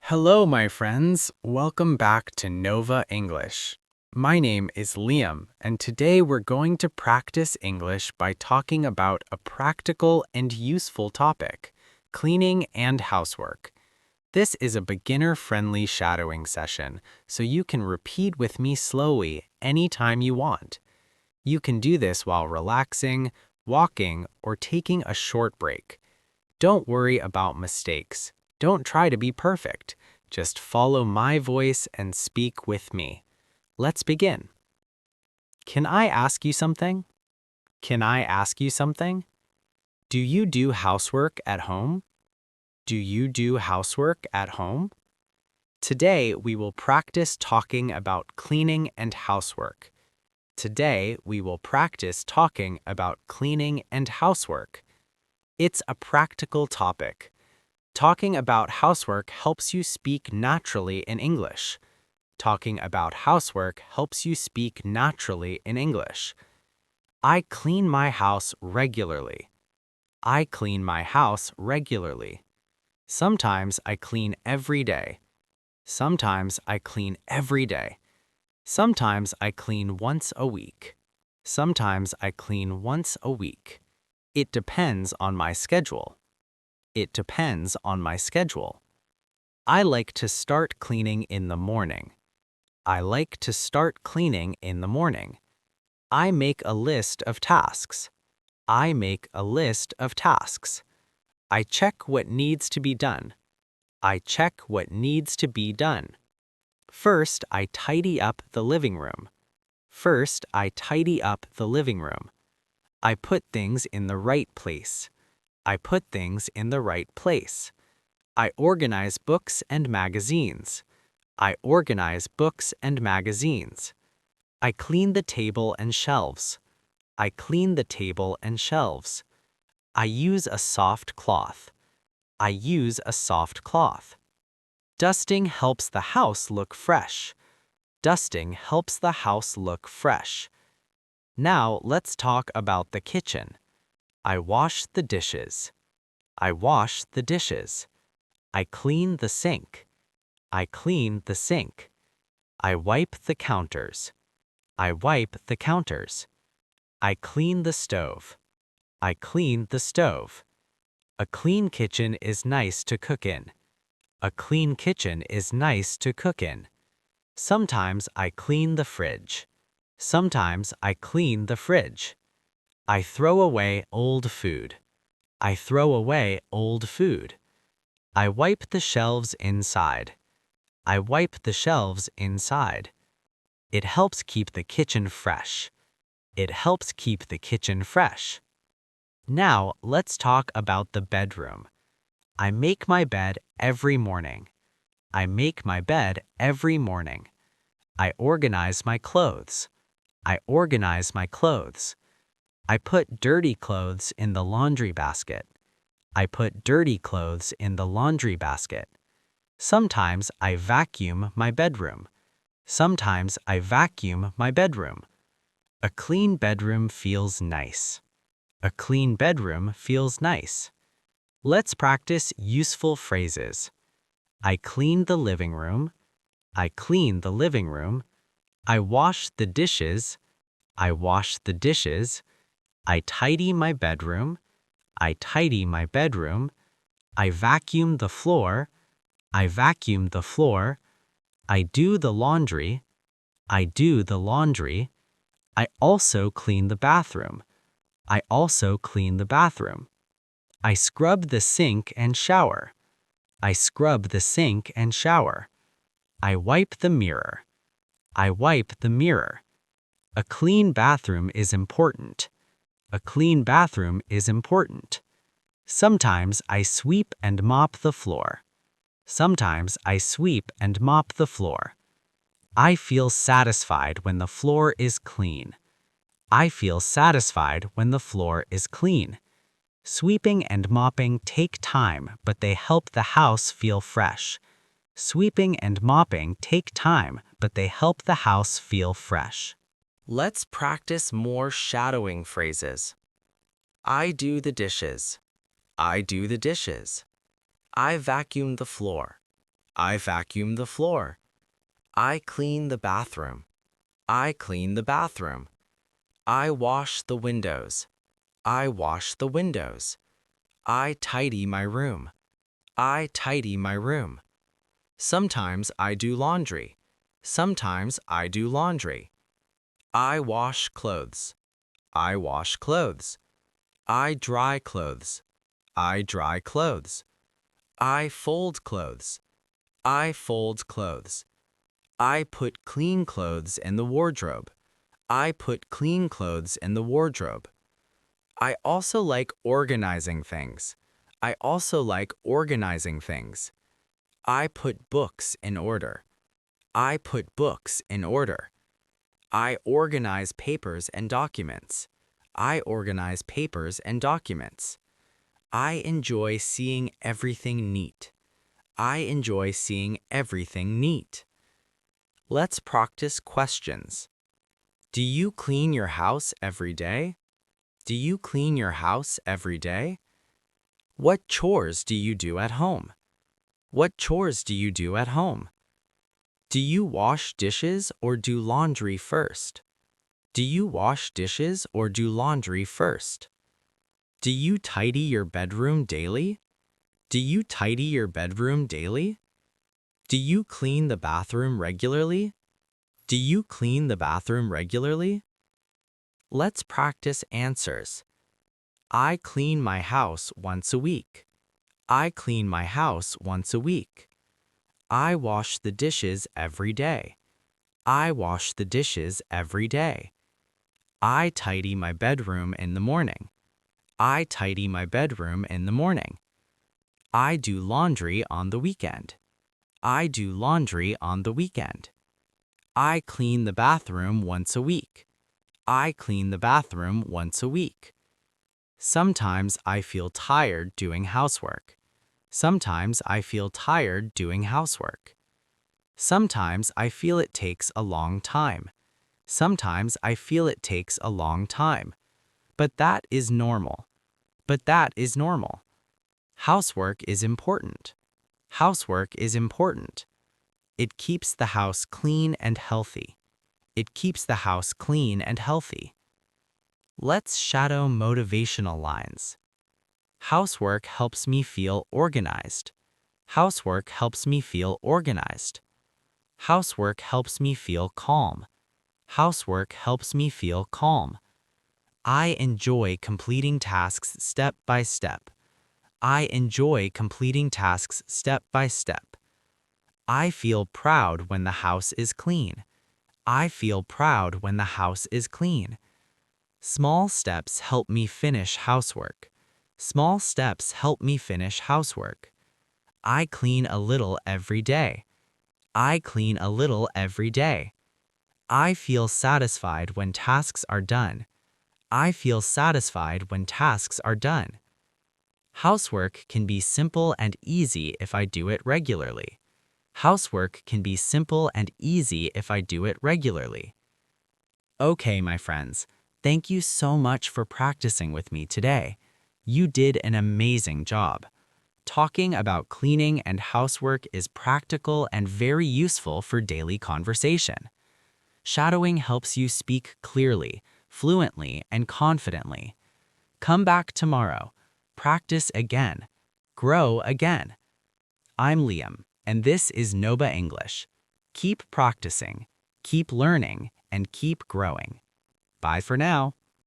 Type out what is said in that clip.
Hello, my friends. Welcome back to Nova English. My name is Liam, and today we're going to practice English by talking about a practical and useful topic, cleaning and housework. This is a beginner-friendly shadowing session, so you can repeat with me slowly anytime you want. You can do this while relaxing, walking, or taking a short break. Don't worry about mistakes. Don't try to be perfect. Just follow my voice and speak with me. Let's begin. Can I ask you something? Can I ask you something? Do you do housework at home? Do you do housework at home? Today, we will practice talking about cleaning and housework. Today, we will practice talking about cleaning and housework. It's a practical topic. Talking about housework helps you speak naturally in English. Talking about housework helps you speak naturally in English. I clean my house regularly. I clean my house regularly. Sometimes I clean every day. Sometimes I clean every day. Sometimes I clean once a week. Sometimes I clean once a week. It depends on my schedule. It depends on my schedule. I like to start cleaning in the morning. I like to start cleaning in the morning. I make a list of tasks. I make a list of tasks. I check what needs to be done. I check what needs to be done. First, I tidy up the living room. First, I tidy up the living room. I put things in the right place. I put things in the right place. I organize books and magazines. I organize books and magazines. I clean the table and shelves. I clean the table and shelves. I use a soft cloth. I use a soft cloth. Dusting helps the house look fresh. Dusting helps the house look fresh. Now let's talk about the kitchen. I wash the dishes. I wash the dishes. I clean the sink. I clean the sink. I wipe the counters. I wipe the counters. I clean the stove. I clean the stove. A clean kitchen is nice to cook in. A clean kitchen is nice to cook in. Sometimes I clean the fridge. Sometimes I clean the fridge. I throw away old food. I throw away old food. I wipe the shelves inside. I wipe the shelves inside. It helps keep the kitchen fresh. It helps keep the kitchen fresh. Now, let's talk about the bedroom. I make my bed every morning. I make my bed every morning. I organize my clothes. I organize my clothes. I put dirty clothes in the laundry basket. I put dirty clothes in the laundry basket. Sometimes I vacuum my bedroom. Sometimes I vacuum my bedroom. A clean bedroom feels nice. A clean bedroom feels nice. Let's practice useful phrases. I clean the living room. I clean the living room. I wash the dishes. I wash the dishes. I tidy my bedroom. I tidy my bedroom. I vacuum the floor. I vacuum the floor. I do the laundry. I do the laundry. I also clean the bathroom. I also clean the bathroom. I scrub the sink and shower. I scrub the sink and shower. I wipe the mirror. I wipe the mirror. A clean bathroom is important. A clean bathroom is important. Sometimes I sweep and mop the floor. Sometimes I sweep and mop the floor. I feel satisfied when the floor is clean. I feel satisfied when the floor is clean. Sweeping and mopping take time, but they help the house feel fresh. Sweeping and mopping take time, but they help the house feel fresh. Let's practice more shadowing phrases. I do the dishes. I do the dishes. I vacuum the floor. I vacuum the floor. I clean the bathroom. I clean the bathroom. I wash the windows. I wash the windows. I tidy my room. I tidy my room. Sometimes I do laundry. Sometimes I do laundry. I wash clothes. I wash clothes. I dry clothes. I dry clothes. I fold clothes. I fold clothes. I put clean clothes in the wardrobe. I put clean clothes in the wardrobe. I also like organizing things. I also like organizing things. I put books in order. I put books in order. I organize papers and documents. I organize papers and documents. I enjoy seeing everything neat. I enjoy seeing everything neat. Let's practice questions. Do you clean your house every day? Do you clean your house every day? What chores do you do at home? What chores do you do at home? Do you wash dishes or do laundry first? Do you wash dishes or do laundry first? Do you tidy your bedroom daily? Do you tidy your bedroom daily? Do you clean the bathroom regularly? Do you clean the bathroom regularly? Let's practice answers. I clean my house once a week. I clean my house once a week. I wash the dishes every day. I wash the dishes every day. I tidy my bedroom in the morning. I tidy my bedroom in the morning. I do laundry on the weekend. I do laundry on the weekend. I clean the bathroom once a week. I clean the bathroom once a week. Sometimes I feel tired doing housework. Sometimes I feel tired doing housework. Sometimes I feel it takes a long time. Sometimes I feel it takes a long time. But that is normal. But that is normal. Housework is important. Housework is important. It keeps the house clean and healthy. It keeps the house clean and healthy. Let's shadow motivational lines. Housework helps me feel organized. Housework helps me feel organized. Housework helps me feel calm. Housework helps me feel calm. I enjoy completing tasks step by step. I enjoy completing tasks step by step. I feel proud when the house is clean. I feel proud when the house is clean. Small steps help me finish housework. Small steps help me finish housework. I clean a little every day. I clean a little every day. I feel satisfied when tasks are done. I feel satisfied when tasks are done. Housework can be simple and easy if I do it regularly. Housework can be simple and easy if I do it regularly. Okay, my friends, thank you so much for practicing with me today. You did an amazing job. Talking about cleaning and housework is practical and very useful for daily conversation. Shadowing helps you speak clearly, fluently, and confidently. Come back tomorrow. Practice again. Grow again. I'm Liam, and this is Nova English. Keep practicing, keep learning, and keep growing. Bye for now.